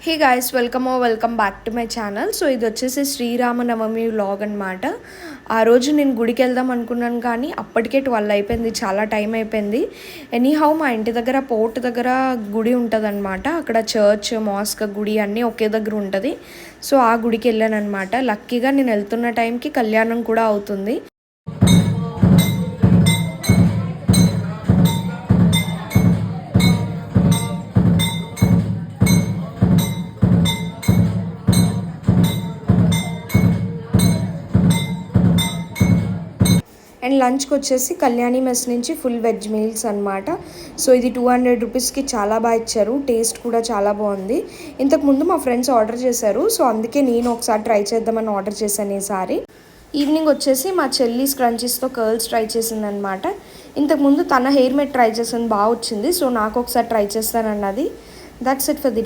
Hey guys, welcome back to my channel. So ఇది వచ్చేసి Sri Rama Navami vlog అనమాట. ఆ రోజు నేను గుడికి వెళ్దాం అనుకున్నాను, కానీ అప్పటికే 12 అయిపోయింది, చాలా టైం అయిపోయింది. ఎనీహౌ మా ఇంటి దగ్గర పోర్ట్ దగ్గర గుడి ఉంటుంది అనమాట. అక్కడ చర్చ్, మాస్క్, గుడి అన్నీ ఒకే దగ్గర ఉంటుంది. సో ఆ గుడికి వెళ్ళాను అనమాట. లక్కీగా నేను వెళ్తున్న టైంకి కళ్యాణం కూడా అవుతుంది. అండ్ లంచ్కి వచ్చేసి కళ్యాణి మెస్ నుంచి ఫుల్ వెజ్ మీల్స్ అనమాట. సో ఇది 200 రూపీస్కి చాలా బాగా ఇచ్చారు. టేస్ట్ కూడా చాలా బాగుంది. ఇంతకుముందు మా ఫ్రెండ్స్ ఆర్డర్ చేశారు, సో అందుకే నేను ఒకసారి ట్రై చేద్దామని ఆర్డర్ చేశాను ఈసారి. ఈవినింగ్ వచ్చేసి మా చెల్లి స్క్రంచీస్తో కర్ల్స్ ట్రై చేసింది అనమాట. ఇంతకుముందు తన హెయిర్ మేడ్ ట్రై చేసింది, బాగా వచ్చింది. సో నాకు ఒకసారి ట్రై చేస్తానన్నది. That's it for the day.